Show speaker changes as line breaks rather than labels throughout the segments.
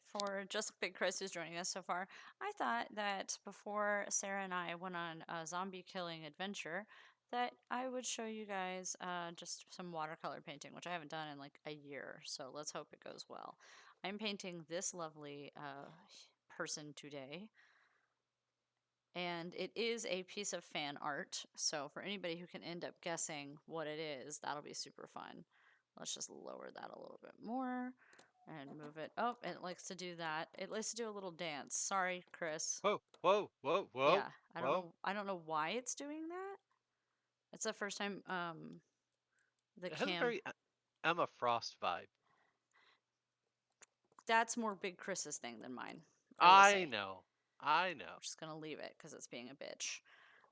For just Big Chris who's joining us so far. I thought that before Sarah and I went on a zombie killing adventure, that I would show you guys just some watercolor painting, which I haven't done in like a year. So let's hope it goes well. I'm painting this lovely person today, and it is a piece of fan art. So for anybody who can end up guessing what it is, that'll be super fun. Let's just lower that a little bit more and move it. Oh, it likes to do that. It likes to do a little dance. Sorry, Chris.
Whoa, whoa, whoa, whoa,
Yeah, I don't
whoa.
know. I don't know why it's doing that. It's the first time the
It has a
cam.
very Emma Frost vibe.
That's more Big Chris's thing than mine, I will
I
say.
know. I know.
I'm just gonna leave it because it's being a bitch.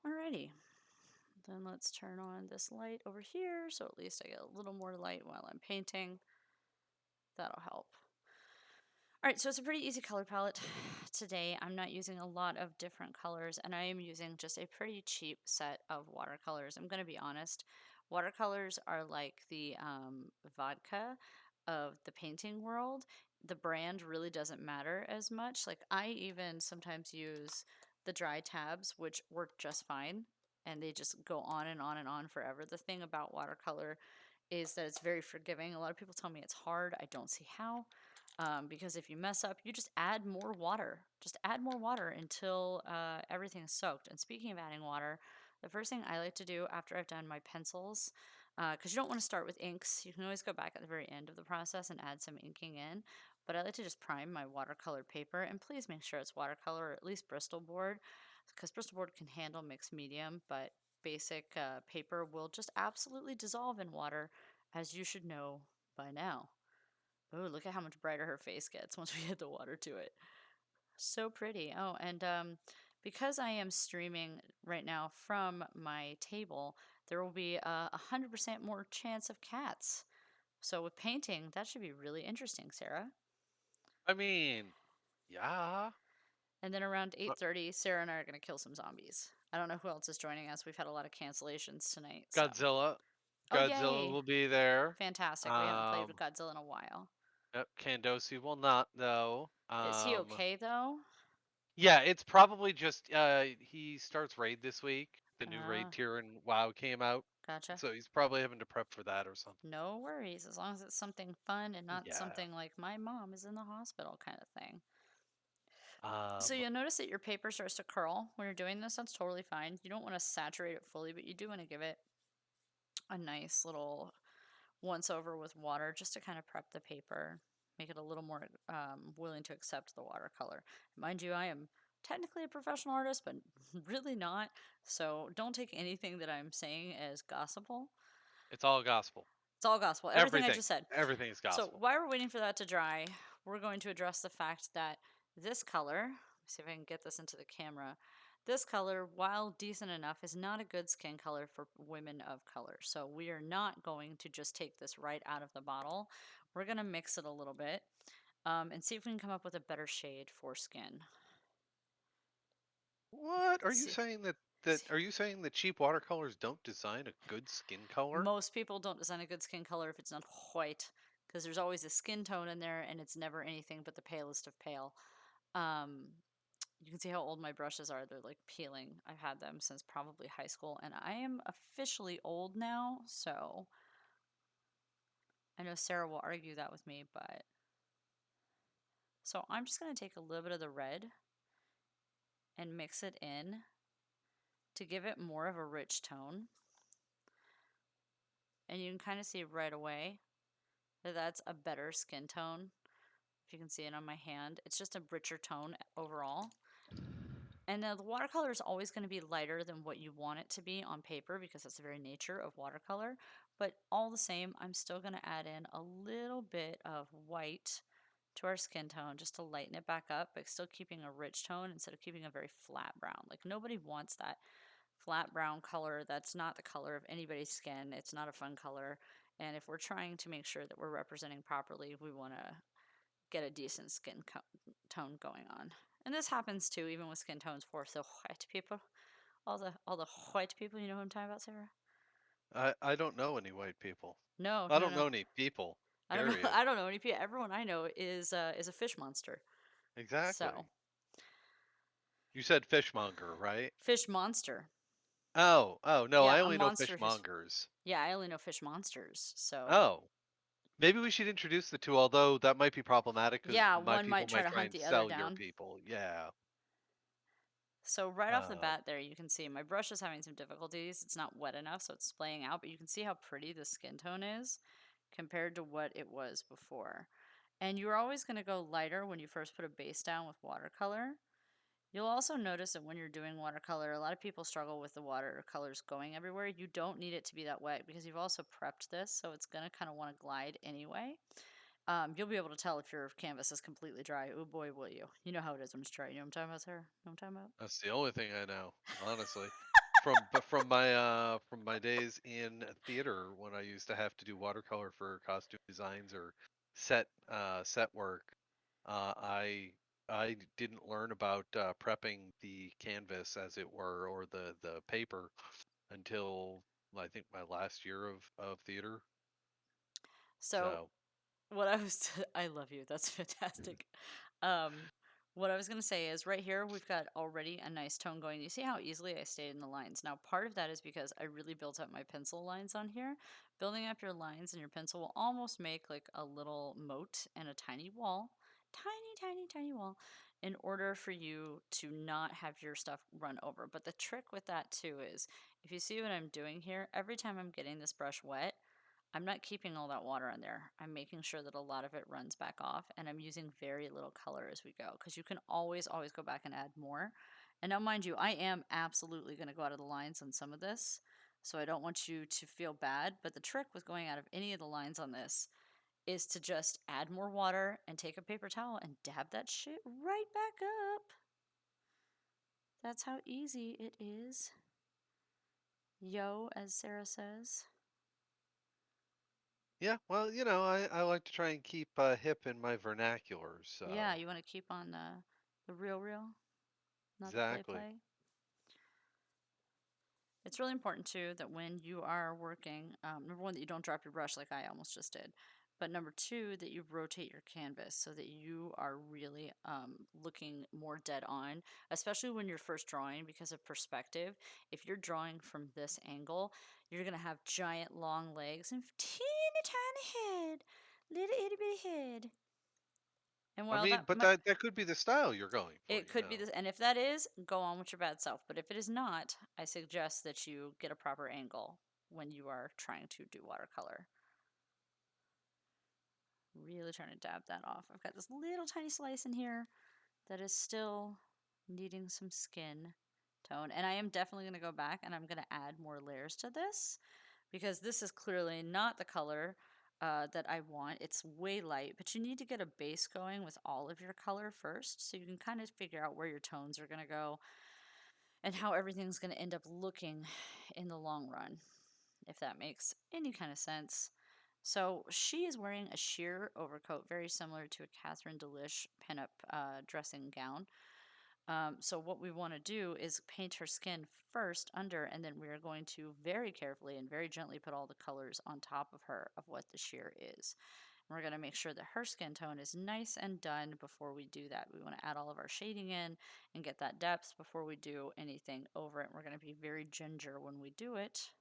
Alrighty. Then let's turn on this light over here so at least I get a little more light while I'm painting. That'll help. All right, so it's a pretty easy color palette today. I'm not using a lot of different colors, and I am using just a pretty cheap set of watercolors. I'm going to be honest. Watercolors are like the vodka of the painting world. The brand really doesn't matter as much. Like, I even sometimes use the dry tabs, which work just fine, and they just go on and on and on forever. The thing about watercolor is that it's very forgiving. A lot of people tell me it's hard. I don't see how. Because if you mess up, you just add more water. Just add more water until everything's soaked. And speaking of adding water, the first thing I like to do after I've done my pencils, because you don't want to start with inks, you can always go back at the very end of the process and add some inking in. But I like to just prime my watercolor paper, and please make sure it's watercolor or at least Bristol board, because Bristol board can handle mixed medium, but basic paper will just absolutely dissolve in water, as you should know by now. Oh, look at how much brighter her face gets once we add the water to it. So pretty. Oh, and because I am streaming right now from my table, there will be a 100% more chance of cats. So with painting, that should be really interesting, Sarah.
I mean, yeah.
And then around
Uh,
8:30, Sarah and I are going to kill some zombies. I don't know who else is joining us. We've had a lot of cancellations tonight, so.
Godzilla.
Oh,
Godzilla
yay.
will be there.
Fantastic. We haven't played with
Um,
Godzilla in a while.
yep, Kandosi will not though.
Is he okay though?
Yeah, it's probably just he starts raid this week. The new raid
Uh,
tier in WoW came out.
gotcha.
So he's probably having to prep for that or something.
No worries, as long as it's something fun and not
Yeah.
something like my mom is in the hospital kind of thing. So
Um
you'll notice that your paper starts to curl when you're doing this. That's totally fine. You don't want to saturate it fully, but you do want to give it a nice little once over with water just to kind of prep the paper, make it a little more willing to accept the watercolor. Mind you, I am technically a professional artist, but really not. So don't take anything that I'm saying as gospel.
it's all gospel.
It's all gospel. Everything I
Everything.
just said.
Everything is
So
gospel.
while we're waiting for that to dry, we're going to address the fact that this color, let me see if I can get this into the camera. This color, while decent enough, is not a good skin color for women of color. So we are not going to just take this right out of the bottle. We're going to mix it a little bit and see if we can come up with a better shade for skin.
What? Are you
See,
saying that
see.
are you saying that cheap watercolors don't design a good skin color?
Most people don't design a good skin color if it's not white, because there's always a skin tone in there and it's never anything but the palest of pale. Um, you can see how old my brushes are. They're like peeling. I've had them since probably high school, and I am officially old now, so I know Sarah will argue that with me, but so I'm just going to take a little bit of the red and mix it in to give it more of a rich tone. And you can kind of see right away that that's a better skin tone. If you can see it on my hand, it's just a richer tone overall. And the watercolor is always going to be lighter than what you want it to be on paper because that's the very nature of watercolor. But all the same, I'm still going to add in a little bit of white to our skin tone just to lighten it back up, but still keeping a rich tone instead of keeping a very flat brown. Like, nobody wants that flat brown color. That's not the color of anybody's skin. It's not a fun color. And if we're trying to make sure that we're representing properly, we want to get a decent tone going on. And this happens too, even with skin tones for the white people. All the white people, you know who I'm talking about, Sarah?
I don't know any white people.
No,
I
no,
don't
no.
know any people.
I don't know.
Period.
I don't know any people. Everyone I know is a fish monster. So
Exactly. You said fishmonger, right?
fish monster.
Oh, no,
Yeah,
I
a
only know
monster who's
fishmongers.
yeah. I only know fish monsters. So
Oh, maybe we should introduce the 2, although that might be problematic because
yeah,
my
one
people
might try
might
to
try
hunt
and
the other
sell your
down.
people. Yeah.
So right off the
Uh,
bat there, you can see my brush is having some difficulties. It's not wet enough, so it's splaying out, but you can see how pretty the skin tone is compared to what it was before. And you're always going to go lighter when you first put a base down with watercolor. You'll also notice that when you're doing watercolor, a lot of people struggle with the watercolors going everywhere. You don't need it to be that wet because you've also prepped this, so it's going to kind of want to glide anyway. You'll be able to tell if your canvas is completely dry. Oh boy, will you. You know how it is when it's dry. You know what I'm talking about, Sarah? You know what I'm talking about?
that's the only thing I know, honestly. From my days in theater when I used to have to do watercolor for costume designs or set work, I didn't learn about prepping the canvas, as it were, or the paper until I think my last year of theater.
So
So
what I was I love you. That's fantastic. Um, what I was gonna say is right here we've got already a nice tone going. You see how easily I stayed in the lines. Now part of that is because I really built up my pencil lines on here. Building up your lines and your pencil will almost make like a little moat and a tiny wall. Tiny, tiny, tiny wall in order for you to not have your stuff run over. But the trick with that too is if you see what I'm doing here, every time I'm getting this brush wet, I'm not keeping all that water in there. I'm making sure that a lot of it runs back off and I'm using very little color as we go because you can always go back and add more. And now, mind you, I am absolutely going to go out of the lines on some of this. So I don't want you to feel bad. But the trick with going out of any of the lines on this is to just add more water and take a paper towel and dab that shit right back up. That's how easy it is. Yo, as Sarah says.
yeah, well, I like to try and keep hip in my vernacular.
Yeah,
So
you want to keep on the real, not the
exactly.
play. It's really important too that when you are working, number one, that you don't drop your brush like I almost just did. But number two, that you rotate your canvas so that you are really looking more dead on, especially when you're first drawing because of perspective. If you're drawing from this angle, you're going to have giant long legs and teeny tiny head, little itty bitty head. And
I
while
mean,
that
but
might,
that could be the style you're going for,
it
you
could be
know.
this, and if that is, go on with your bad self. But if it is not, I suggest that you get a proper angle when you are trying to do watercolor. Really trying to dab that off. I've got this little tiny slice in here that is still needing some skin tone. And I am definitely going to go back and I'm going to add more layers to this because this is clearly not the color that I want. It's way light, but you need to get a base going with all of your color first so you can kind of figure out where your tones are going to go and how everything's going to end up looking in the long run, if that makes any kind of sense. So she is wearing a sheer overcoat, very similar to a Catherine Delish pinup dressing gown. So what we want to do is paint her skin first under, and then we are going to very carefully and very gently put all the colors on top of her of what the sheer is. And we're going to make sure that her skin tone is nice and done before we do that. We want to add all of our shading in and get that depth before we do anything over it. We're going to be very ginger when we do it.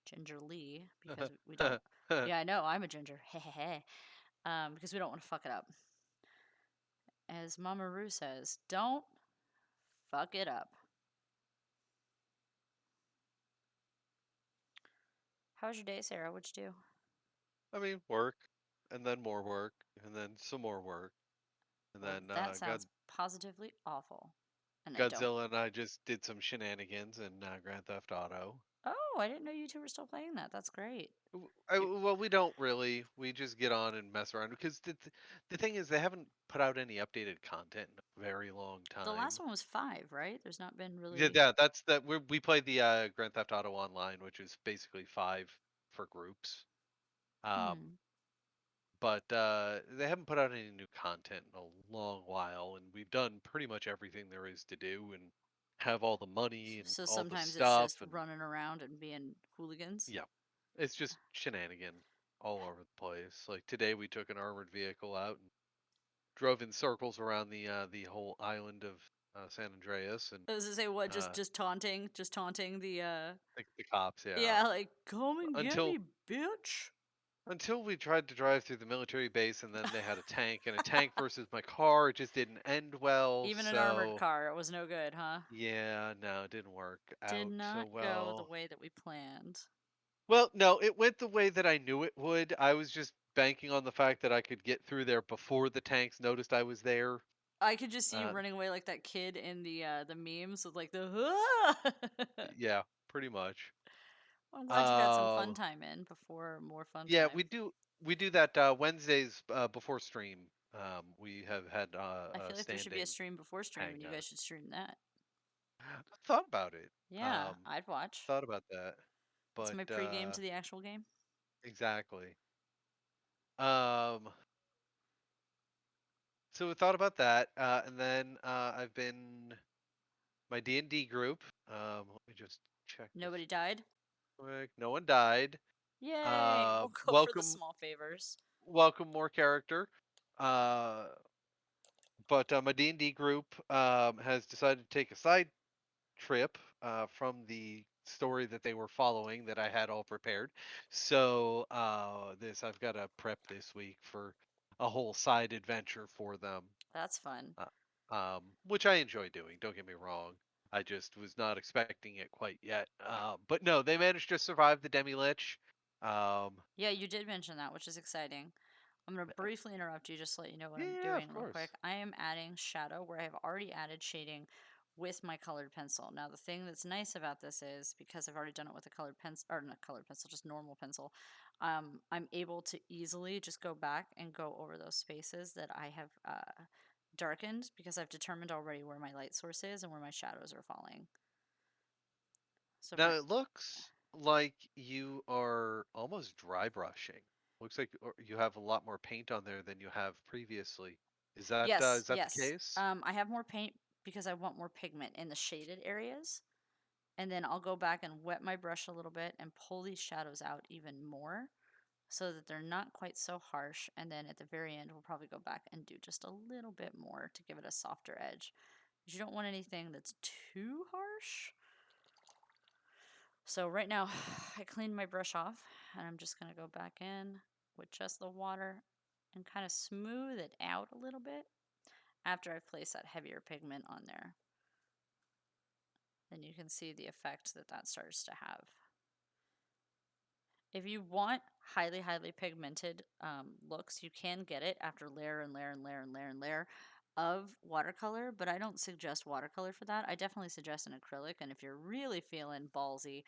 Gingerly, because we don't. Yeah, I know, I'm a ginger. Because we don't want to fuck it up. As Mama Roo says, don't fuck it up. How was your day, Sarah? What'd you do?
I mean, work, and then more work, and then some more work, and
Well,
then
that sounds positively awful. And I don't.
Godzilla and I just did some shenanigans in Grand Theft Auto.
Oh, I didn't know you two were still playing that. That's great. You're,
Well, we don't really. We just get on and mess around because the thing is they haven't put out any updated content in a very long
the last
time.
one was 5, right? There's not been
Yeah,
really.
yeah, that's that. We played the Grand Theft Auto Online, which is basically 5 for groups. Um,
Hmm.
but they haven't put out any new content in a long while, and we've done pretty much everything there is to do, and have all the money and
So
all the
sometimes it's
stuff,
just
and
running around and being hooligans.
yeah, it's just shenanigan all over the place. Like today, we took an armored vehicle out and drove in circles around the whole island of San Andreas, and
I was gonna say what?
uh,
Just taunting
the cops. Yeah,
yeah, like come and get
until
me, bitch.
until we tried to drive through the military base, and then they had a tank, and a tank versus my car. It just didn't end well.
Even an armored
So
car, it was no good, huh?
yeah, no, it didn't work
Did
out so
not go the
well.
way that we planned.
Well, no, it went the way that I knew it would. I was just banking on the fact that I could get through there before the tanks noticed I was there.
I could just see you
Uh,
running away like that kid in the memes with like the
yeah, pretty much.
I'm glad you got some fun
Um,
time in before more fun
yeah,
time.
we do that Wednesdays before stream. We have had
I
a
feel like there should be a
standing
stream before stream, and
hang.
you guys should stream that.
I thought about it.
Yeah, I'd watch.
Thought about that,
It's
but
my pregame to the actual game.
exactly. Um, so we thought about that, and then I've been my D&D group. Let me just check this
Nobody died.
quick. No one died.
Yay! We'll go for the
Welcome,
small favors.
welcome more character. Uh, but my D&D group has decided to take a side trip from the story that they were following that I had all prepared. So this I've got to prep this week for a whole side adventure for them,
That's fun.
which I enjoy doing. Don't get me wrong. I just was not expecting it quite yet. But no, they managed to survive the demi lich. Um,
Yeah, you did mention that, which is exciting. I'm going to briefly interrupt you just to let you know what I'm
yeah, of
doing real quick.
course.
I am adding shadow where I have already added shading with my colored pencil. Now, the thing that's nice about this is because I've already done it with a colored pencil, or not colored pencil, just normal pencil, I'm able to easily just go back and go over those spaces that I have darkened because I've determined already where my light source is and where my shadows are falling. So
Now
for
it looks like you are almost dry brushing. Looks like you have a lot more paint on there than you have previously.
yes,
Is that the
yes,
case?
I have more paint because I want more pigment in the shaded areas. And then I'll go back and wet my brush a little bit and pull these shadows out even more so that they're not quite so harsh. And then at the very end, we'll probably go back and do just a little bit more to give it a softer edge. You don't want anything that's too harsh. So right now, I cleaned my brush off and I'm just going to go back in with just the water and kind of smooth it out a little bit after I've placed that heavier pigment on there. Then you can see the effect that that starts to have. If you want highly, highly pigmented looks, you can get it after layer and layer and layer and layer and layer of watercolor, but I don't suggest watercolor for that. I definitely suggest an acrylic, and if you're really feeling ballsy,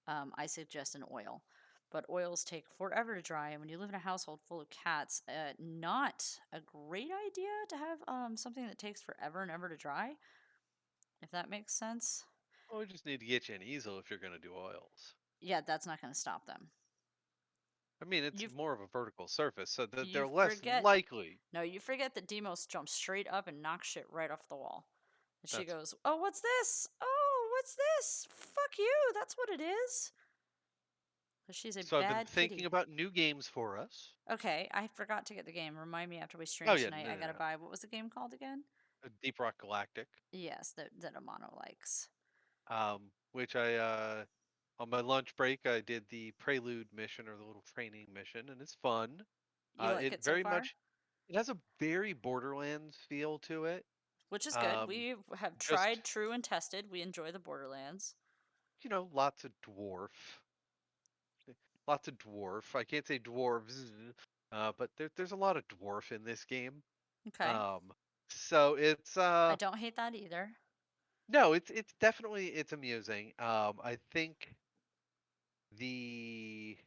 I suggest an oil. But oils take forever to dry, and when you live in a household full of cats, not a great idea to have something that takes forever and ever to dry, if that makes sense.
Well, we just need to get you an easel if you're going to do oils.
Yeah, that's not going to stop them.
I mean, it's
You
more of a vertical surface, so that
you
they're less
forget
likely.
No, you forget that Demos jumps straight up and knocks shit right off the wall. And she
That's
goes, "Oh, what's this? Oh, what's this? Fuck you. That's what it is." 'Cause she's a
so. I've been
bad
thinking
kitty.
about new games for us.
Okay, I forgot to get the game. Remind me after we
Oh
stream
yeah,
tonight. I gotta buy. What was the game called again?
Deep Rock Galactic,
Yes, that Amano likes.
which I on my lunch break I did the prelude mission or the little training mission, and it's fun.
You like
It
it so
very
far?
much it has a very Borderlands feel to it.
Which is good.
Um,
We have
just
tried, true, and tested. We enjoy the Borderlands.
lots of lots of dwarf. I can't say dwarves, but there's a lot of dwarf in this game.
Okay,
Um, so it's
I don't hate that either.
no, it's definitely it's amusing. I think the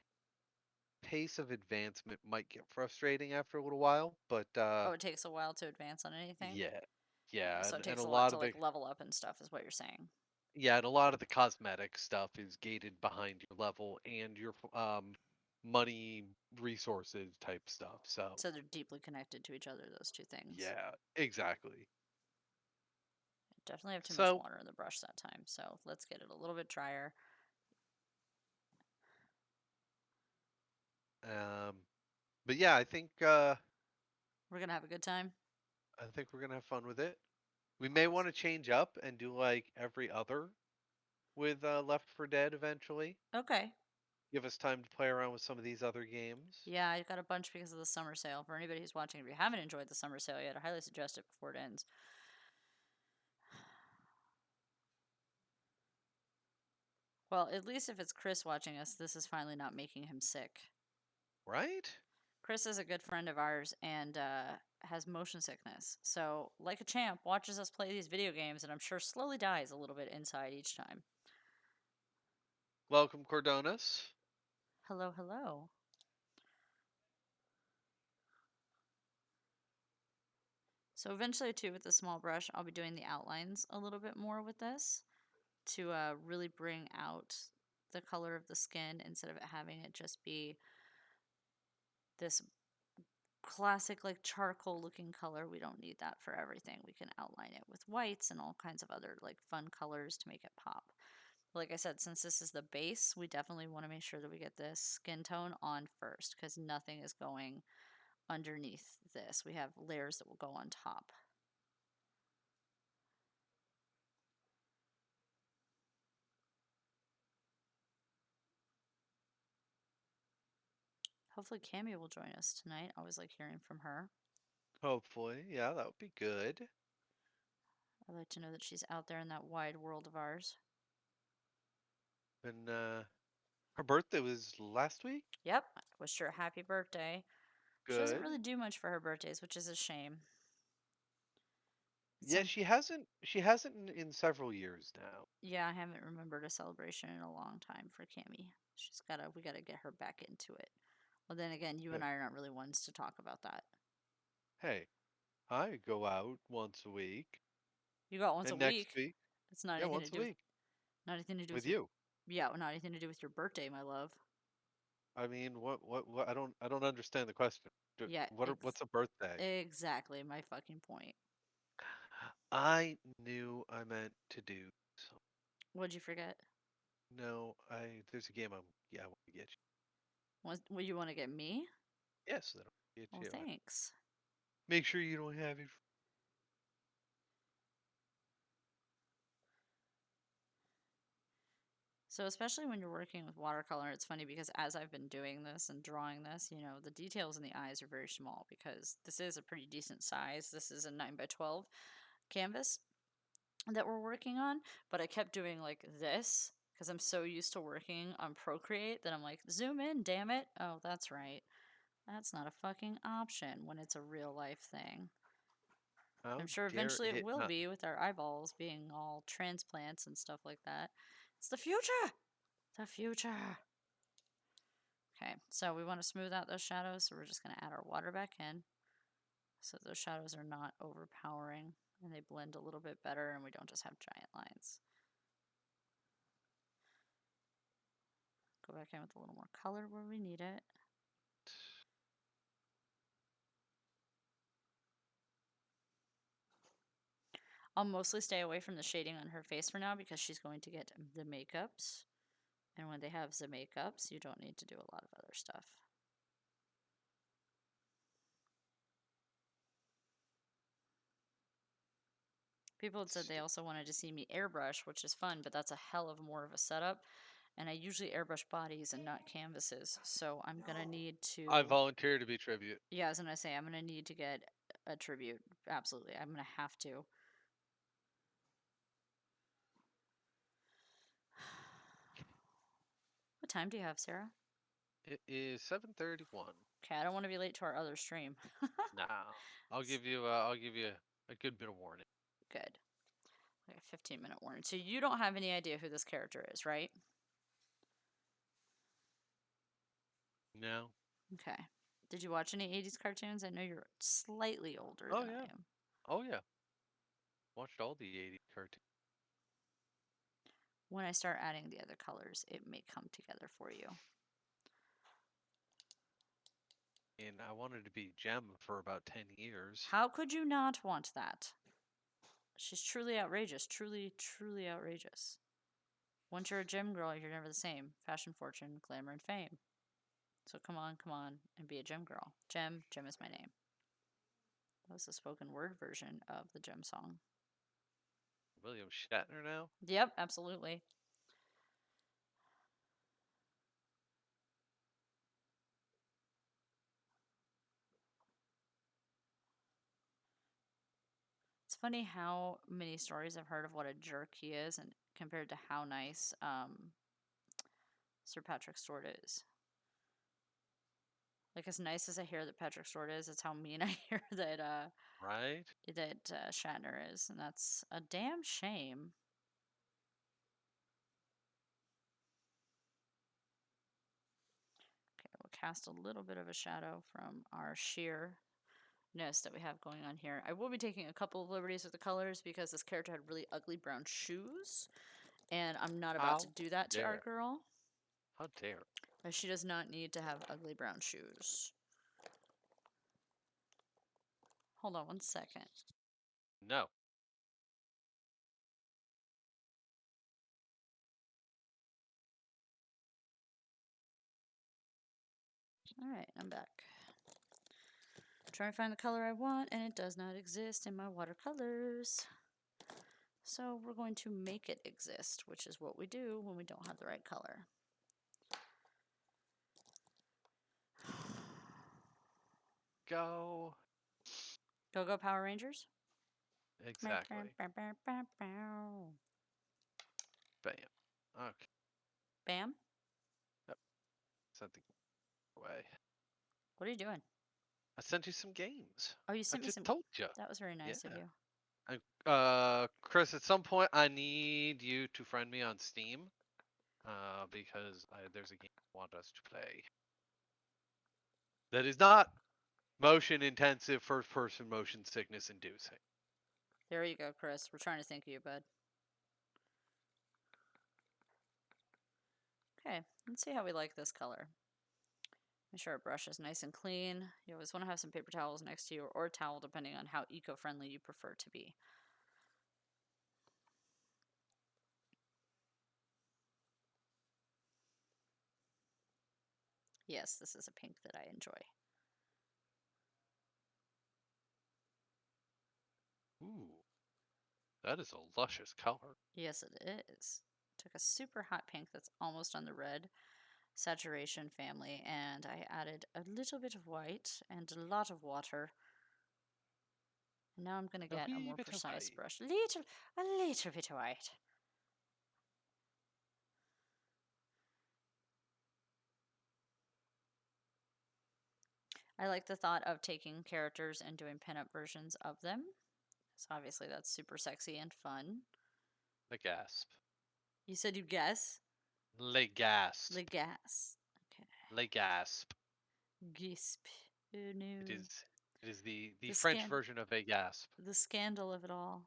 pace of advancement might get frustrating after a little while, but
Oh, it takes a while to advance on anything.
yeah,
Oh,
yeah,
so it
and
takes
a
a lot
lot
to
of
like level up and stuff, is what you're saying.
and a lot of the cosmetic stuff is gated behind your level and your money resources type stuff. So
So they're deeply connected to each other, those two things.
yeah, exactly.
Definitely have too much
So
water in the brush that time, so let's get it a little bit drier.
But yeah,
We're gonna have a good time.
I think we're gonna have fun with it. We may want to change up and do like every other with Left for Dead eventually.
Okay.
Give us time to play around with some of these other games.
Yeah, I got a bunch because of the summer sale. For anybody who's watching, if you haven't enjoyed the summer sale yet, I highly suggest it before it ends. Well, at least if it's Chris watching us, this is finally not making him sick.
Right?
Chris is a good friend of ours and has motion sickness. So, like a champ, watches us play these video games and I'm sure slowly dies a little bit inside each time.
Welcome, Cordonas.
Hello, hello. So, eventually, too, with the small brush, I'll be doing the outlines a little bit more with this to really bring out the color of the skin instead of it having it just be this classic like charcoal looking color. We don't need that for everything. We can outline it with whites and all kinds of other like fun colors to make it pop. Like I said, since this is the base, we definitely want to make sure that we get this skin tone on first because nothing is going underneath this. We have layers that will go on top. Hopefully Cammy will join us tonight. I always like hearing from her.
Hopefully, yeah, that would be good.
I like to know that she's out there in that wide world of ours.
And her birthday was last week.
Yep, I wished her a happy birthday. She doesn't really
Good.
do much for her birthdays, which is a shame.
Yeah,
Some
She hasn't in several years now.
Yeah, I haven't remembered a celebration in a long time for Cammy. We gotta get her back into it. Well, then again, you and
Good.
I are not really ones to talk about that.
Hey, I go out once a week,
You go out once a
and next
week.
week,
It's not
yeah,
anything to
once a
do with
week
not anything to do with
with
your
you.
yeah, not anything to do with your birthday, my love.
I mean, what? I don't understand the question.
Yeah,
What's a birthday?
exactly my fucking point.
I knew I meant to do. So
What'd you forget?
no, there's a game I want to get you.
What you want to get me?
Yes, that I'll get
Well,
you.
thanks.
Make sure you don't have it.
So, especially when you're working with watercolor, it's funny because as I've been doing this and drawing this, the details in the eyes are very small because this is a pretty decent size. This is a 9 by 12 canvas that we're working on, but I kept doing like this because I'm so used to working on Procreate that I'm like, zoom in, damn it. Oh, that's right. That's not a fucking option when it's a real life thing. I'm
How
sure
dare
eventually it
it
will
not?
be with our eyeballs being all transplants and stuff like that. It's the future! The future! Okay, so we want to smooth out those shadows, so we're just going to add our water back in so those shadows are not overpowering and they blend a little bit better and we don't just have giant lines. Go back in with a little more color where we need it. I'll mostly stay away from the shading on her face for now because she's going to get the makeups. And when they have the makeups, you don't need to do a lot of other stuff. People had said they also wanted to see me airbrush, which is fun, but that's a hell of more of a setup. And I usually airbrush bodies and not canvases. So I'm going to need
I
to.
volunteer to be tribute.
Yeah, I was going to say, I'm going to need to get a tribute. Absolutely. I'm going to have to. What time do you have, Sarah?
It is 7:31.
Okay, I don't want to be late to our other stream.
Now, I'll give you a good bit of warning.
Good. Like a 15-minute warning. So you don't have any idea who this character is, right?
No.
Okay. Did you watch any 80s cartoons? I know you're slightly older
Oh
than I
yeah.
am.
Oh yeah. Watched all the '80s cartoons,
When I start adding the other colors, it may come together for you.
and I wanted to be Gem for about 10 years.
How could you not want that? She's truly outrageous. Truly, truly outrageous. Once you're a gym girl, you're never the same. Fashion, fortune, glamour, and fame. So come on, and be a gem girl. Gem is my name. That was the spoken word version of the gem song.
William Shatner now?
Yep, absolutely. It's funny how many stories I've heard of what a jerk he is, and compared to how nice Sir Patrick Stewart is. Like, as nice as I hear that Patrick Stewart is, it's how mean I hear
Right?
that Shatner is, and that's a damn shame. Okay, we'll cast a little bit of a shadow from our sheerness that we have going on here. I will be taking a couple of liberties with the colors because this character had really ugly brown shoes, and I'm not about to
How
do that to our
dare?
girl.
How dare?
She does not need to have ugly brown shoes. Hold on one second.
No.
Alright, I'm back. Trying to find the color I want, and it does not exist in my watercolors. So we're going to make it exist, which is what we do when we don't have the right color.
Go.
Go Power Rangers.
Exactly. Bam. Okay.
Bam.
Yep. Sent the away.
What are you doing?
I sent you some games.
Oh, you
I
sent me
just
some.
told you.
That was very
Yeah.
nice of you.
Chris, at some point I need you to friend me on Steam. Because there's a game I want us to play. That is not motion intensive, first person motion sickness inducing.
There you go, Chris. We're trying to think of you, bud. Okay, let's see how we like this color. Make sure our brush is nice and clean. You always want to have some paper towels next to you, or a towel, depending on how eco-friendly you prefer to be. Yes, this is a pink that I enjoy.
Ooh, that is a luscious color.
Yes, it is. Took a super hot pink that's almost on the red saturation family, and I added a little bit of white and a lot of water. And now I'm going to
A
get a
wee
more
bit of
precise
white.
brush. A little bit of white. I like the thought of taking characters and doing pinup versions of them. So obviously that's super sexy and fun.
The gasp.
You said you guess?
Le gasp.
The gas. Okay.
Le gasp.
Gisp. Oh no.
It is the
The
French
scan
version of a gasp.
the scandal of it all.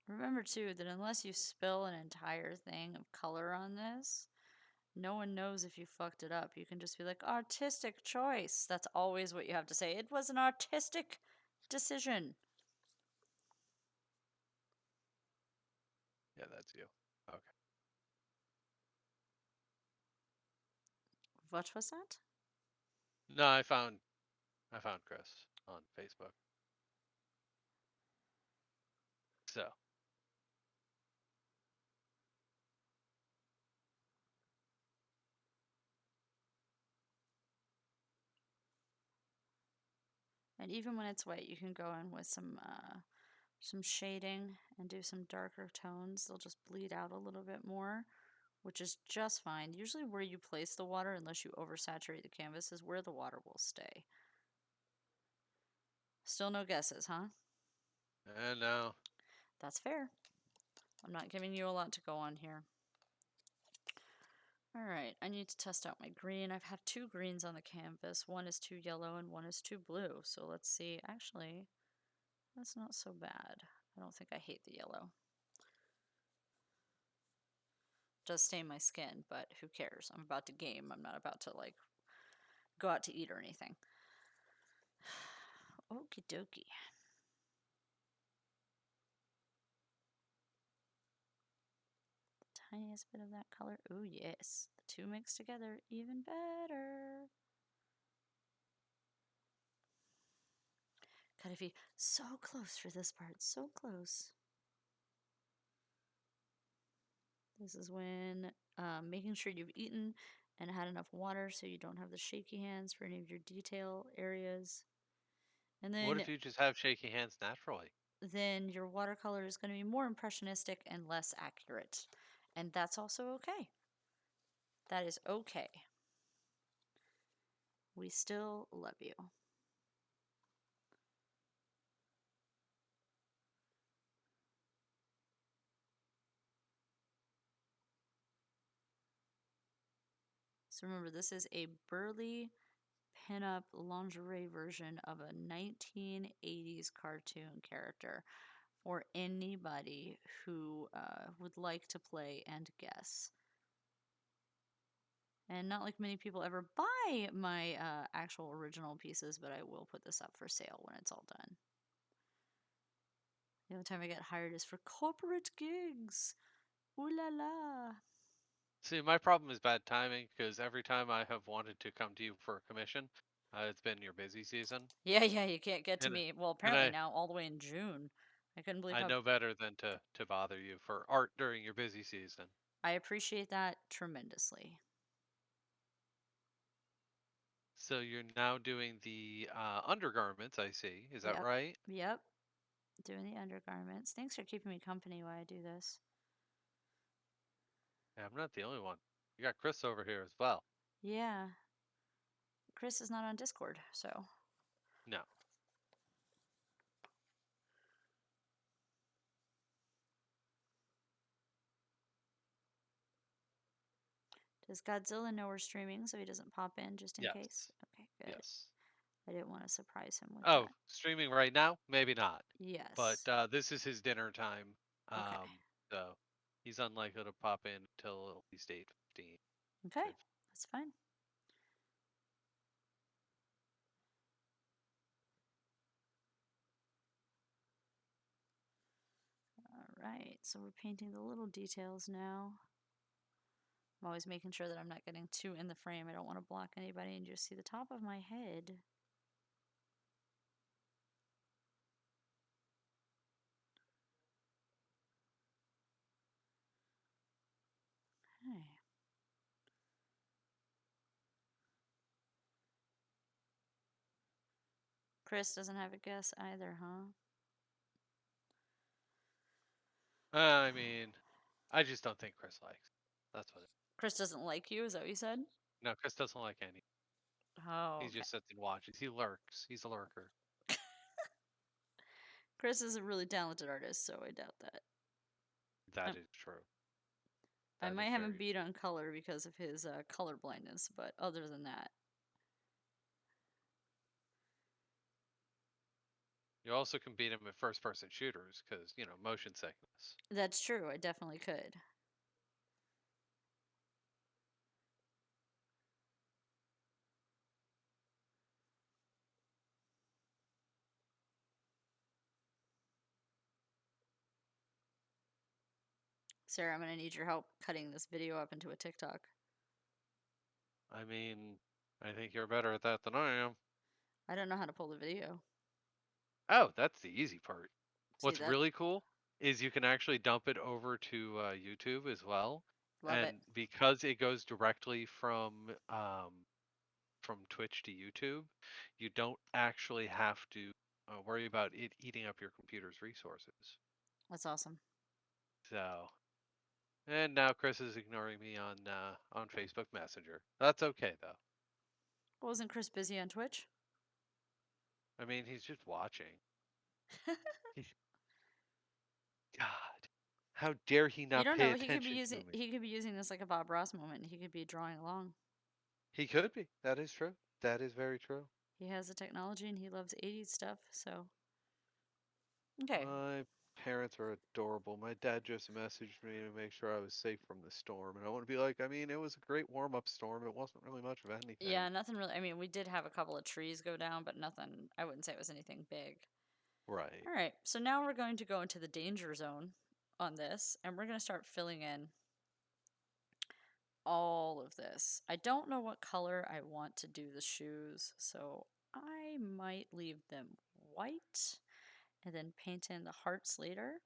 Remember too that unless you spill an entire thing of color on this, no one knows if you fucked it up. You can just be like, artistic choice. That's always what you have to say. It was an artistic decision.
Yeah, that's you. Okay.
What was that?
No, I found Chris on Facebook. So
And even when it's wet, you can go in with some shading and do some darker tones. They'll just bleed out a little bit more, which is just fine. Usually where you place the water, unless you oversaturate the canvas, is where the water will stay. Still no guesses, huh?
and now
That's fair. I'm not giving you a lot to go on here. Alright, I need to test out my green. I have two greens on the canvas. One is too yellow and one is too blue. So let's see. Actually, that's not so bad. I don't think I hate the yellow. does stain my skin, but who cares? I'm about to game. I'm not about to like go out to eat or anything. Okie dokie. Tiniest bit of that color. Oh, yes. The two mixed together, even better. Gotta be so close for this part. So close. This is when making sure you've eaten and had enough water so you don't have the shaky hands for any of your detail areas. And
What
then
if you just have shaky hands naturally?
then your watercolor is going to be more impressionistic and less accurate. And that's also okay. That is okay. We still love you. So remember, this is a burly pinup lingerie version of a 1980s cartoon character for anybody who would like to play and guess. And not like many people ever buy my actual original pieces, but I will put this up for sale when it's all done. The only time I get hired is for corporate gigs. Ooh la la.
See, my problem is bad timing because every time I have wanted to come to you for a commission, it's been your busy season,
Yeah, yeah, you can't get to
and
me. Well,
and
apparently now all the way in June. I couldn't believe
I
how.
know better than to bother you for art during your busy season.
I appreciate that tremendously.
So you're now doing the undergarments, I see. Is that
Yep,
right?
yep. Doing the undergarments. Thanks for keeping me company while I do this.
Yeah, I'm not the only one. You got Chris over here as well.
Yeah, Chris is not on Discord, so.
No.
Does Godzilla know we're streaming so he doesn't pop in just in case?
Yes.
Okay, good.
Yes.
I didn't want to surprise him with
Oh,
that.
streaming right now? Maybe not. But
Yes.
this is his dinner time.
Okay.
So he's unlikely to pop in until at least 8:15.
Okay. That's fine. All right. So we're painting the little details now. I'm always making sure that I'm not getting too in the frame. I don't want to block anybody and just see the top of my head. Okay. Chris doesn't have a guess either, huh?
I mean, I just don't think Chris likes. That's what it.
Chris doesn't like you, is that what you said?
No, Chris doesn't like any.
Oh,
He
okay.
just sits and watches. He lurks. He's a lurker.
Chris is a really talented artist, so I doubt that.
That
Um,
is true.
I
That
might
is
have him
very
beat
true.
on color because of his color blindness, but other than that,
You also can beat him at first-person shooters because motion sickness.
that's true. I definitely could. Sarah, I'm gonna need your help cutting this video up into a TikTok.
I mean, I think you're better at that than I am.
I don't know how to pull the video.
Oh, that's the easy part.
See
What's
that?
really cool is you can actually dump it over to YouTube as well,
Love it.
and because it goes directly from Twitch to YouTube, you don't actually have to worry about it eating up your computer's resources.
That's awesome.
So, and now Chris is ignoring me on Facebook Messenger. That's okay though.
Wasn't Chris busy on Twitch?
I mean, he's just watching. He's, God, how dare he
You
not
don't
pay
know. He could be
attention
using
to me?
he could be using this like a Bob Ross moment. He could be drawing along.
He could be. That is true. That is very true.
He has the technology and he loves 80s stuff, so okay.
Parents are adorable. My dad just messaged me to make sure I was safe from the storm, and I want to be like, I mean, it was a great warm-up storm. It wasn't really much of anything.
Yeah, nothing really. I mean, we did have a couple of trees go down, but nothing, I wouldn't say it was anything big.
Right.
All right, so now we're going to go into the danger zone on this, and we're going to start filling in all of this. I don't know what color I want to do the shoes, so I might leave them white and then paint in the hearts later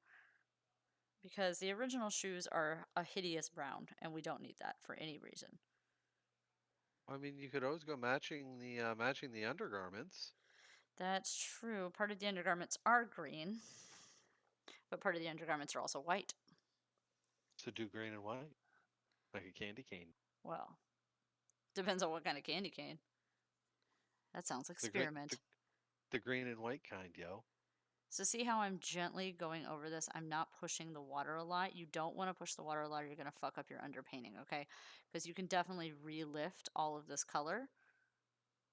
because the original shoes are a hideous brown and we don't need that for any reason.
I mean, you could always go matching the undergarments.
That's true. Part of the undergarments are green, but part of the undergarments are also white.
So do green and white, like a candy cane.
Well, depends on what kind of candy cane. That sounds like
The green,
spearmint.
the green and white kind, yo.
So see how I'm gently going over this? I'm not pushing the water a lot. You don't want to push the water a lot or you're going to fuck up your underpainting, okay? Because you can definitely relift all of this color.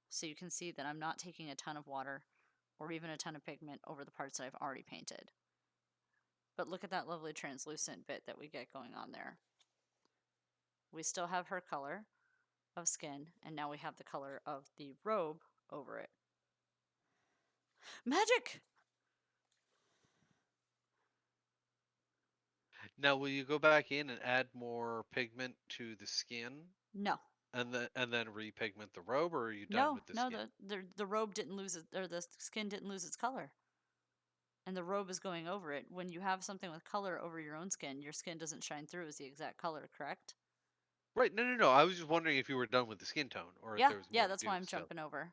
So you can see that I'm not taking a ton of water or even a ton of pigment over the parts that I've already painted. But look at that lovely translucent bit that we get going on there. We still have her color of skin, and now we have the color of the robe over it. Magic!
Now, will you go back in and add more pigment to the skin,
No.
and then repigment the robe, or are you done
No,
with the
no,
skin?
the robe didn't lose it, or the skin didn't lose its color. And the robe is going over it. When you have something with color over your skin doesn't shine through as the exact color, correct?
Right. No, no, no. I was just wondering if you were done with the skin tone, or if
Yeah,
there was
yeah,
more to
that's why
do
I'm
still.
jumping over.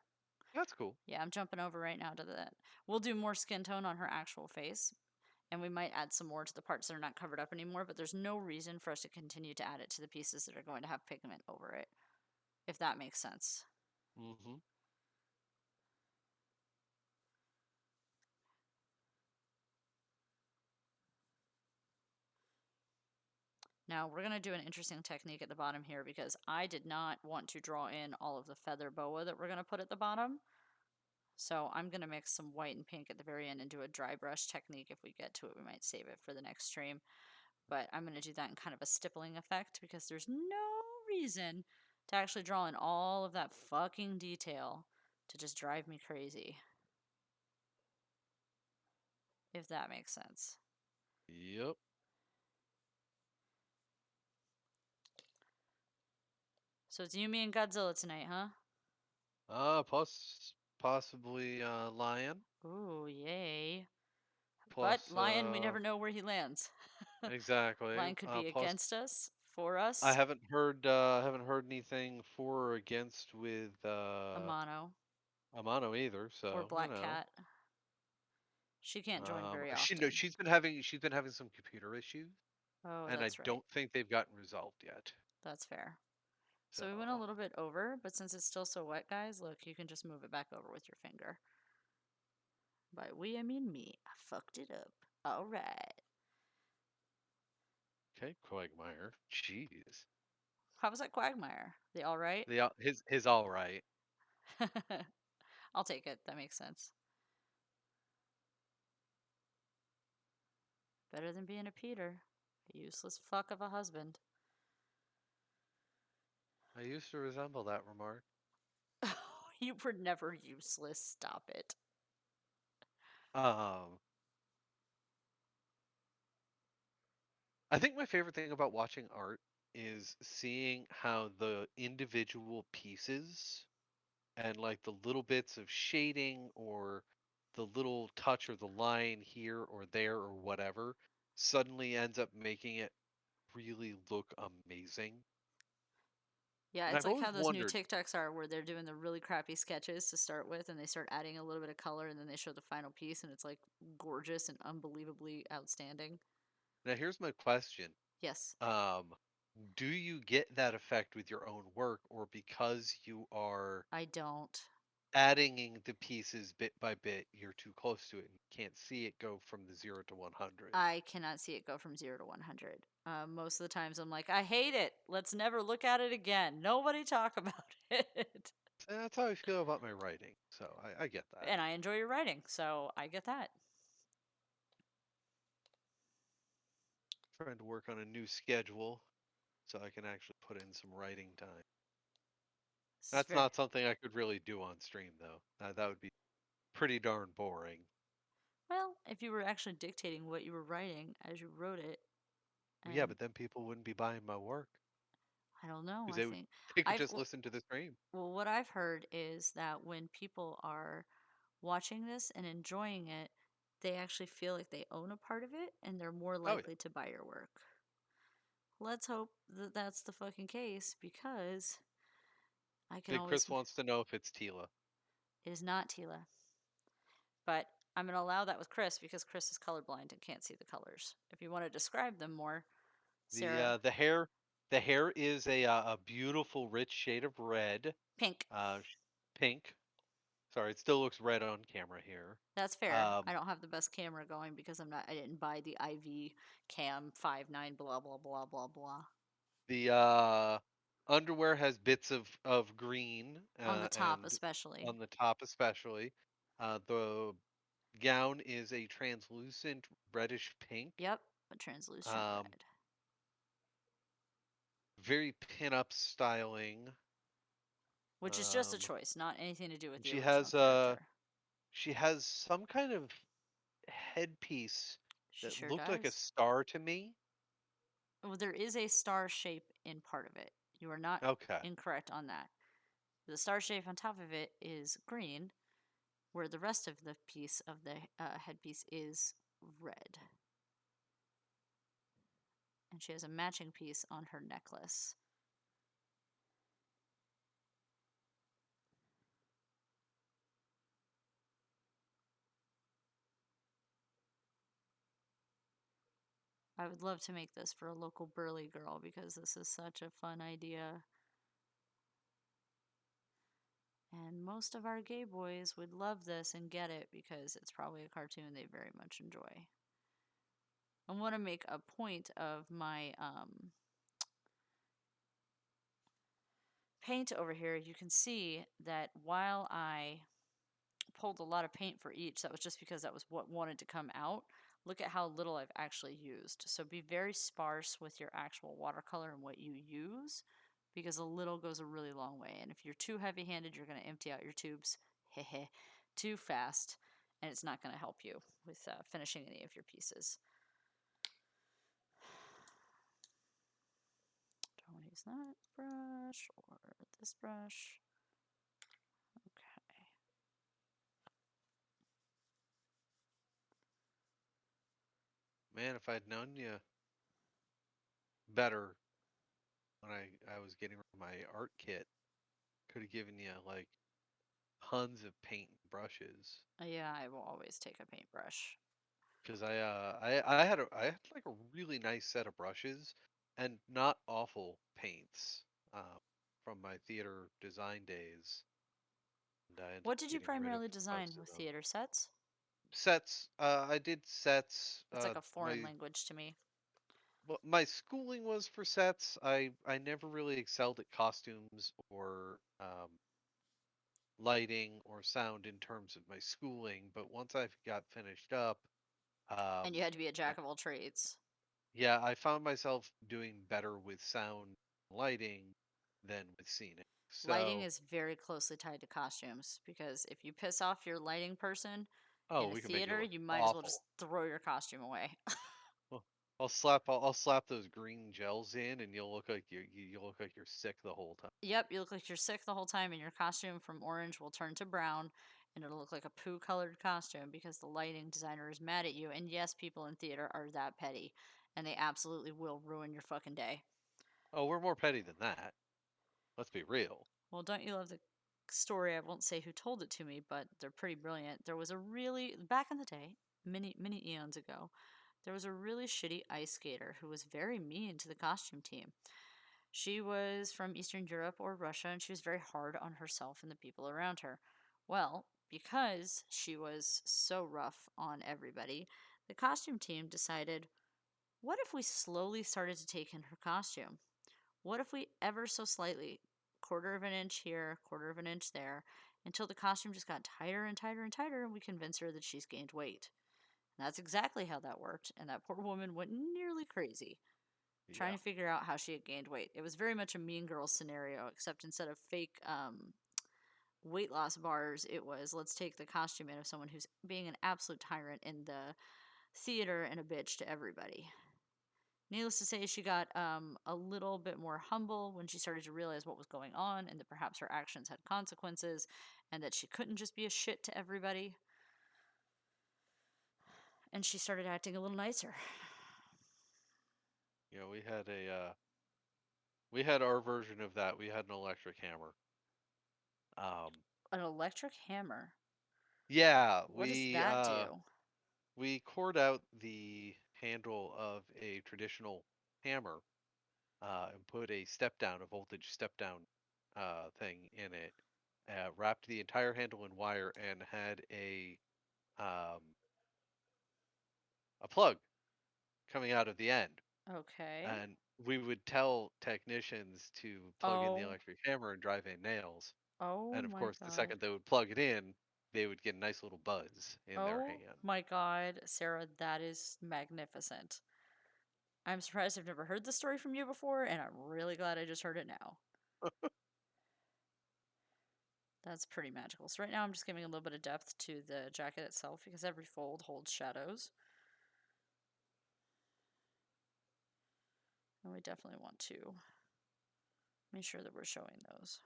That's cool.
Yeah, I'm jumping over right now to that. We'll do more skin tone on her actual face, and we might add some more to the parts that are not covered up anymore, but there's no reason for us to continue to add it to the pieces that are going to have pigment over it, if that makes sense.
Mm-hmm.
Now, we're going to do an interesting technique at the bottom here because I did not want to draw in all of the feather boa that we're going to put at the bottom. So I'm going to mix some white and pink at the very end and do a dry brush technique. If we get to it, we might save it for the next stream. But I'm going to do that in kind of a stippling effect because there's no reason to actually draw in all of that fucking detail to just drive me crazy, if that makes sense.
Yep.
So it's you, me, and Godzilla tonight, huh?
Possibly lion.
Ooh, yay. But
Plus,
Lion, we never know where he lands.
exactly.
Lion could be
Plus,
against us, for
I
us,
haven't heard anything for or against with
a mono,
Amano either.
or
So
Black Cat. She can't join very often.
she's been having some computer issues,
Oh,
and I
that's right.
don't think they've gotten resolved yet.
That's fair. So we went a
So
little bit over, but since it's still so wet, guys, look, you can just move it back over with your finger. By we, I mean me. I fucked it up. All right.
okay, Quagmire. Jeez,
How was that Quagmire? They all right?
his all right.
I'll take it. That makes sense. Better than being a Peter. A useless fuck of a husband.
I used to resemble that remark.
You were never useless. Stop it.
Um, I think my favorite thing about watching art is seeing how the individual pieces and like the little bits of shading or the little touch or the line here or there or whatever suddenly ends up making it really look amazing.
Yeah,
And
it's
I've
like how
always
those new
wondered,
TikToks are where they're doing the really crappy sketches to start with and they start adding a little bit of color and then they show the final piece and it's like gorgeous and unbelievably outstanding.
now here's my question.
Yes,
Um, do you get that effect with your own work, or because you are
I don't.
adding in the pieces bit by bit, you're too close to it and you can't see it go from the 0 to 100?
I cannot see it go from 0 to 100. Most of the times I'm like, I hate it. Let's never look at it again. Nobody talk about it.
That's how I feel about my writing, so I get that.
And I enjoy your writing, so I get that.
Trying to work on a new schedule so I can actually put in some writing time.
This is
That's
very
not something I could really do on stream, though. That would be pretty darn boring.
well. If you were actually dictating what you were writing as you wrote it,
Well, yeah,
and
but then people wouldn't be buying my work
I don't know.
because
I
they would
think
they could
I've
just listen to the stream.
well, what I've heard is that when people are watching this and enjoying it, they actually feel like they own a part of it and they're more
Oh yeah.
likely to buy your work. Let's hope that that's the fucking case because I can
Big
always.
Chris wants to know if it's Tila.
It is not Tila, but I'm going to allow that with Chris because Chris is colorblind and can't see the colors. If you want to describe them more,
The
Sarah,
the hair is a beautiful rich shade of red,
pink.
sh- pink. Sorry, it still looks red on camera here.
That's fair.
Um,
I don't have the best camera going because I didn't buy the IV cam 5.9 blah blah blah blah blah
the underwear has bits of green
on the top
and
especially.
on the top especially. The gown is a translucent reddish pink.
Yep, a translucent
Um,
red.
very pin-up styling.
Which is just a
Um,
choice, not anything to do with
and
the original character.
she has some kind of headpiece
She
that
sure
looked like a
does.
star to me.
Well, there is a star shape in part of it. You are not
Okay.
incorrect on that. The star shape on top of it is green, where the rest of the piece of the headpiece is red. And she has a matching piece on her necklace. I would love to make this for a local burly girl because this is such a fun idea. And most of our gay boys would love this and get it because it's probably a cartoon they very much enjoy. I want to make a point of my paint over here. You can see that while I pulled a lot of paint for each, that was just because that was what wanted to come out. Look at how little I've actually used. So be very sparse with your actual watercolor and what you use because a little goes a really long way. And if you're too heavy handed, you're going to empty out your tubes too fast and it's not going to help you with finishing any of your pieces. Don't want to use that brush or this brush. Okay.
Man, if I'd known you better when I was getting my art kit, could have given you like tons of paint and brushes.
Yeah, I will always take a paintbrush.
Because I had like a really nice set of brushes and not awful paints uh, from my theater design days, and I ended
What
up
did you
getting rid of
primarily
most
design
of
with
them.
theater sets?
Sets. I did sets.
That's like a foreign language to me.
Well, my schooling was for sets. I never really excelled at costumes or lighting or sound in terms of my schooling. But once I got finished up,
And
um,
you had to be a
I,
jack of all trades.
yeah, I found myself doing better with sound lighting than with scenic.
Lighting
So,
is very closely tied to costumes because if you piss off your lighting person
oh,
in a
we can make you
theater,
look
you might as well just
awful.
throw your costume away.
Well, I'll slap those green gels in, and you'll look like you'll look like you're sick the whole time.
Yep, you look like you're sick the whole time, and your costume from orange will turn to brown, and it'll look like a poo colored costume because the lighting designer is mad at you. And yes, people in theater are that petty, and they absolutely will ruin your fucking day.
Oh, we're more petty than that. Let's be real.
Well, don't you love the story? I won't say who told it to me, but they're pretty brilliant. There was a really, back in the day, many eons ago, there was a really shitty ice skater who was very mean to the costume team. She was from Eastern Europe or Russia, and she was very hard on herself and the people around her. Well, because she was so rough on everybody, the costume team decided, what if we slowly started to take in her costume? What if we ever so slightly, quarter of an inch here, quarter of an inch there, until the costume just got tighter and tighter and tighter, and we convince her that she's gained weight? And that's exactly how that worked, and that poor woman went nearly crazy trying
Yeah.
to figure out how she had gained weight. It was very much a Mean Girls scenario, except instead of fake weight loss bars, it was let's take the costume in of someone who's being an absolute tyrant in the theater and a bitch to everybody. Needless to say, she got a little bit more humble when she started to realize what was going on and that perhaps her actions had consequences and that she couldn't just be a shit to everybody. And she started acting a little nicer.
You know, we had our version of that. We had an electric hammer. Um,
An electric hammer.
yeah,
What does that do?
we cored out the handle of a traditional hammer and put a step down, a voltage step down thing in it. Wrapped the entire handle in wire and had um, a plug coming out of the end.
Okay.
And we would tell technicians to plug in the
Oh,
electric hammer and drive in nails.
oh
And of
my
course, the
God.
second they would plug it in, they would get a nice little buzz in their
Oh
hand.
my God, Sarah, that is magnificent. I'm surprised I've never heard this story from you before, and I'm really glad I just heard it now. That's pretty magical. So right now I'm just giving a little bit of depth to the jacket itself because every fold holds shadows. And we definitely want to make sure that we're showing those.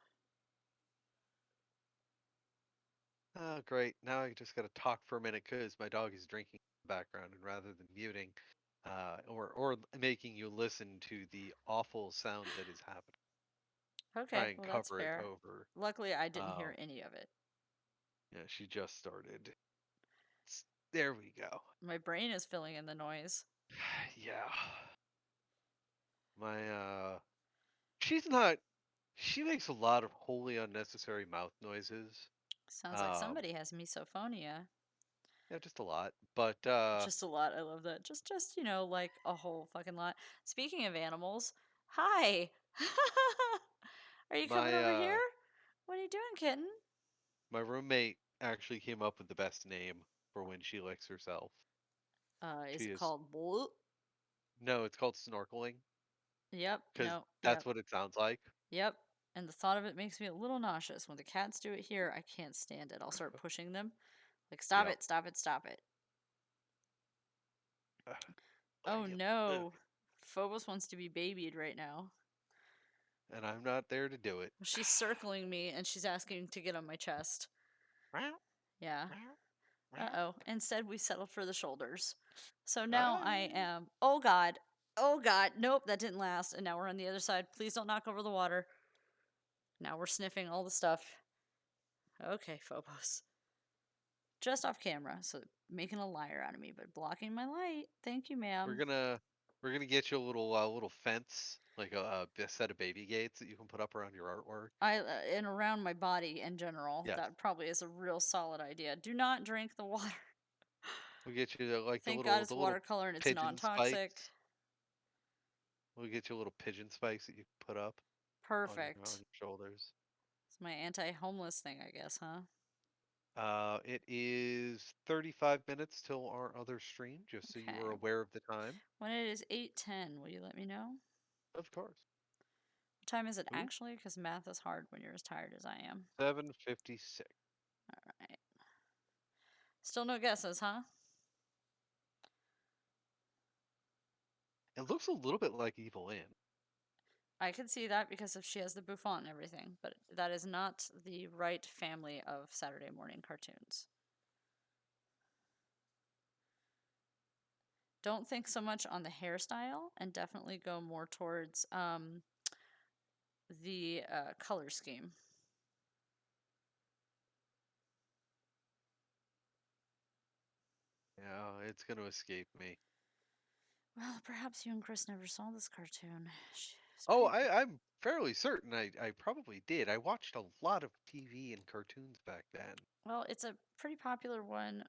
Oh, great. Now I just got to talk for a minute because my dog is drinking in the background, and rather than muting or making you listen to the awful sound that is happening, try
Okay,
and
well, that's
cover it
fair.
over.
Luckily, I didn't hear
Um,
any of it.
yeah, she just started. There we go.
My brain is filling in the noise.
Yeah. My she's not she makes a lot of wholly unnecessary mouth noises.
Sounds like
Um,
somebody has misophonia.
yeah, just a lot. But
Just a lot. I love that. Just like a whole fucking lot. Speaking of animals, hi. Are you coming
my
over here? What are you doing, kitten?
my roommate actually came up with the best name for when she licks herself.
Is
She
it
is
called Blue?
no, it's called snorkeling
Yep.
because
No.
that's
Yep.
what it sounds like.
Yep. And the thought of it makes me a little nauseous. When the cats do it here, I can't stand it. I'll start pushing them. Like, stop
Yep.
it, stop it, stop it.
Why
Oh
do you ugh,
no. Phobos wants to be babied right now.
and I'm not there to do it.
She's circling me and she's asking to get on my chest.
Meow,
Yeah.
meow,
Uh
meow.
oh. Instead, we settled for the shoulders. So now I
Ah,
am. Oh God. Oh God. Nope, that didn't last. And now we're on the other side. Please don't knock over the water. Now we're sniffing all the stuff. Okay, Phobos. Just off camera, so making a liar out of me, but blocking my light. Thank you,
we're
ma'am.
gonna we're gonna get you a little fence, like a set of baby gates that you can put up around your artwork.
And around my body in general.
Yes,
That probably is a real solid idea. Do not drink the water.
we'll get you like
Thank God
the
it's
little
watercolor and it's
pigeon
non-toxic.
spikes. We'll get you little pigeon spikes that you can put up on
Perfect.
your shoulders.
It's my anti-homeless thing, I guess, huh?
It is 35 minutes till our other stream, just so you
Okay.
were aware of the time.
When it is 8:10, will you let me know?
Of course.
What time is it
Ooh,
actually? Because math is hard when you're as tired as I am.
7:56.
Alright. Still no guesses, huh?
It looks a little bit like Evil In.
I could see that because if she has the bouffant and everything, but that is not the right family of Saturday morning cartoons. Don't think so much on the hairstyle and definitely go more towards the color scheme.
Yeah, it's gonna escape me.
Well, perhaps you and Chris never saw this cartoon. It's
Oh,
pretty.
I'm fairly certain I probably did. I watched a lot of TV and cartoons back then.
Well, it's a pretty popular one.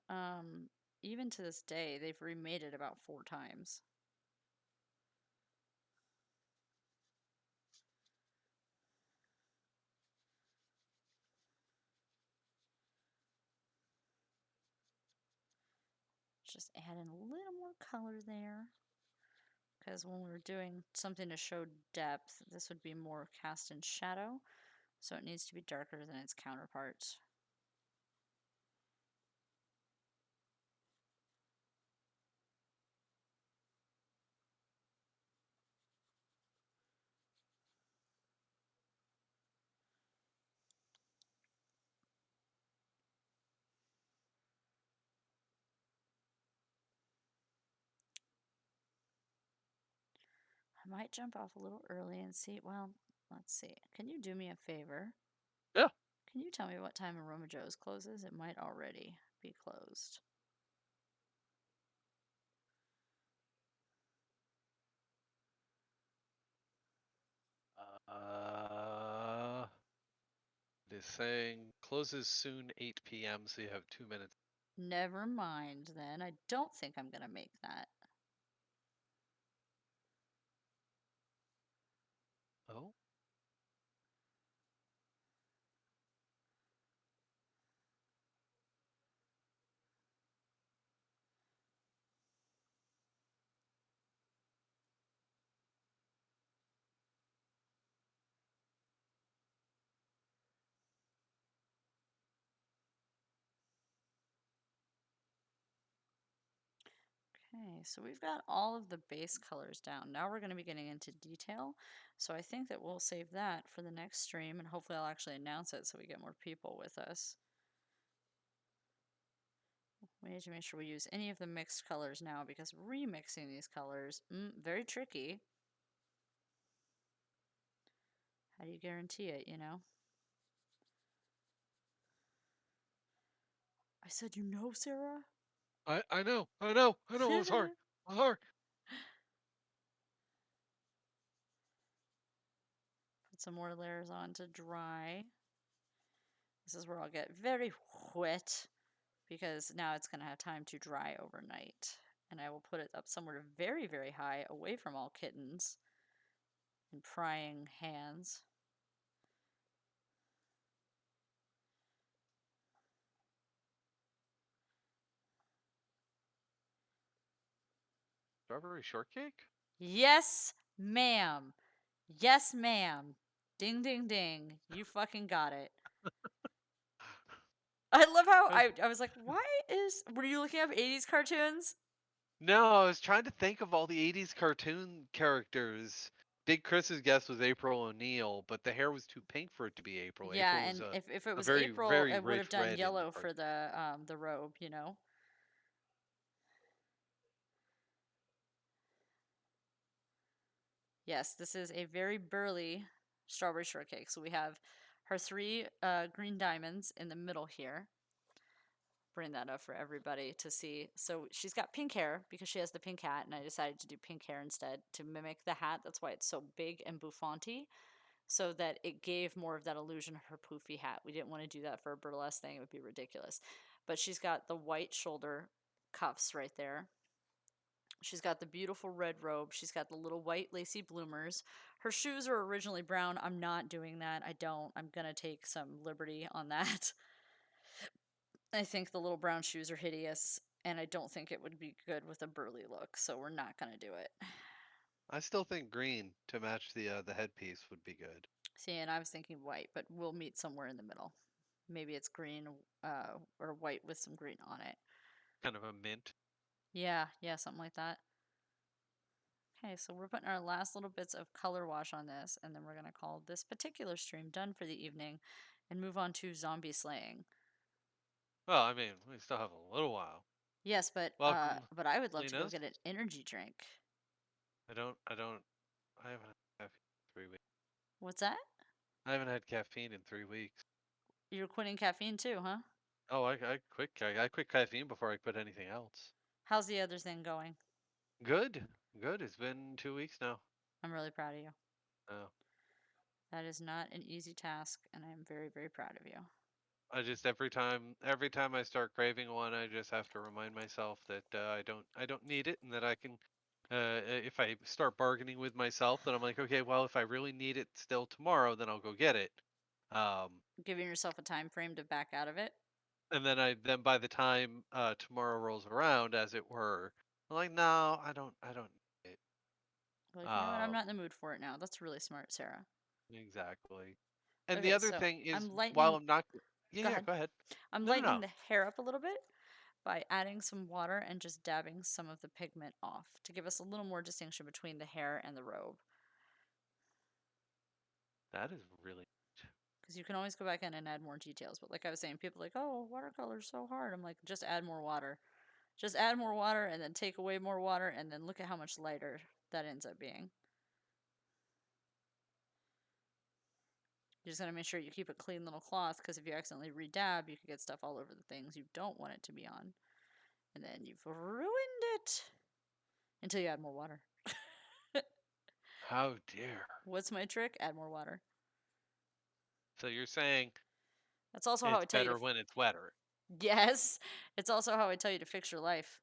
Even to this day, they've remade it about 4 times. Just add in a little more color there. Because when we're doing something to show depth, this would be more cast in shadow. So it needs to be darker than its counterpart. I might jump off a little early and see. Well, let's see. Can you do me a favor?
Yeah.
Can you tell me what time Aroma Joe's closes? It might already be closed.
Uh, it is saying closes soon 8 p.m. So you have 2 minutes.
Never mind then. I don't think I'm going to make that.
Oh.
Okay, so we've got all of the base colors down. Now we're going to be getting into detail. So I think that we'll save that for the next stream, and hopefully I'll actually announce it so we get more people with us. We need to make sure we use any of the mixed colors now because remixing these colors, very tricky. How do you guarantee it, you know? I said, you know, Sarah?
I know. I know. I know. It was hard. It was hard.
Put some more layers on to dry. This is where I'll get very wet because now it's going to have time to dry overnight. And I will put it up somewhere very, very high away from all kittens and prying hands.
Strawberry shortcake?
Yes, ma'am. Yes, ma'am. Ding, ding, ding. You fucking got it. I love how I was like, why is. Were you looking up 80s cartoons?
No, I was trying to think of all the 80s cartoon characters. Big Chris's guess was April O'Neil, but the hair was too pink for it to be April.
Yeah,
April was
and if it
a
was
very,
April,
very
it would have
rich
done
red in the
yellow for
cartoon.
the robe, you know? Yes, this is a very burly strawberry shortcake. So we have her three green diamonds in the middle here. Bring that up for everybody to see. So she's got pink hair because she has the pink hat, and I decided to do pink hair instead to mimic the hat. That's why it's so big and bouffanty, so that it gave more of that illusion of her poofy hat. We didn't want to do that for a burlesque thing, it would be ridiculous. But she's got the white shoulder cuffs right there. She's got the beautiful red robe. She's got the little white lacy bloomers. Her shoes are originally brown. I'm not doing that. I don't. I'm going to take some liberty on that. I think the little brown shoes are hideous, and I don't think it would be good with a burly look, so we're not going to do it.
I still think green to match the headpiece would be good.
See, and I was thinking white, but we'll meet somewhere in the middle. Maybe it's green or white with some green on it.
Kind of a mint.
Yeah, yeah, something like that. Okay, so we're putting our last little bits of color wash on this, and then we're going to call this particular stream done for the evening and move on to zombie slaying.
Well, I mean, we still have a little while.
Yes,
Welcome,
but I would love to go
Linas.
get an energy drink.
I haven't had caffeine in 3 weeks.
What's that?
I haven't had caffeine in 3 weeks.
You're quitting caffeine too, huh?
Oh, I quit caffeine before I quit anything else.
How's the other thing going?
Good, good. It's been 2 weeks now.
I'm really proud of you.
Oh.
That is not an easy task, and I am very, very proud of you.
I just every time I start craving one, I just have to remind myself that I don't need it, and that I can. If I start bargaining with myself, then I'm like, okay, well, if I really need it still tomorrow, then I'll go get it. Um,
Giving yourself a time frame to back out of it.
then by the time tomorrow rolls around, as it were, I'm like, no, I don't need it.
Like, you know what? I'm not
Um,
in the mood for it now. That's really smart, Sarah.
exactly. And the
Okay,
other
so
thing is,
I'm
while
lightening.
I'm not, yeah,
Go
yeah,
ahead.
go ahead.
I'm
No, no,
lightening
no.
the hair up a little bit by adding some water and just dabbing some of the pigment off to give us a little more distinction between the hair and the robe.
That is really.
Because you can always go back in and add more details. But like I was saying, people are like, oh, watercolor's so hard. I'm like, just add more water. Just add more water and then take away more water and then look at how much lighter that ends up being. You just gotta make sure you keep a clean little cloth because if you accidentally redab, you could get stuff all over the things you don't want it to be on. And then you've ruined it until you add more water.
How dare.
What's my trick? Add more water.
So you're saying
That's also how
it's
I tell you to.
better when it's wetter.
Yes, it's also how I tell you to fix your life.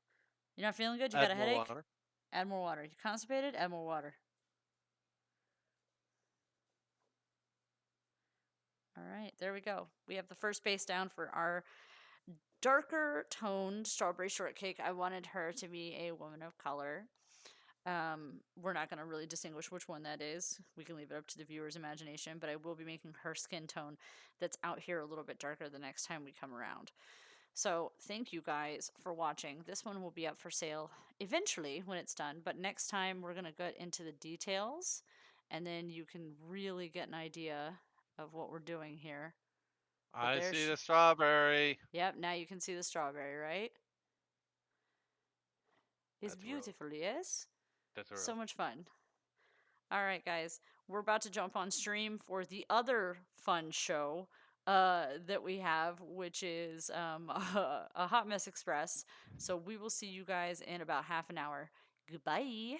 You're not feeling good? You got
Add
a
more
headache?
water.
Add more water. You're constipated? Add more water. All right, there we go. We have the first base down for our darker toned strawberry shortcake. I wanted her to be a woman of color. We're not going to really distinguish which one that is. We can leave it up to the viewer's imagination, but I will be making her skin tone that's out here a little bit darker the next time we come around. So, thank you guys for watching. This one will be up for sale eventually when it's done, but next time we're going to get into the details and then you can really get an idea of what we're doing here. But
I see
there's,
the strawberry.
yep, now you can see the strawberry, right? It's
That's rude.
beautiful, yes?
That's
So
rude.
much fun. All right, guys, we're about to jump on stream for the other fun show that we have, which is a Hot Mess Express. So we will see you guys in about half an hour. Goodbye.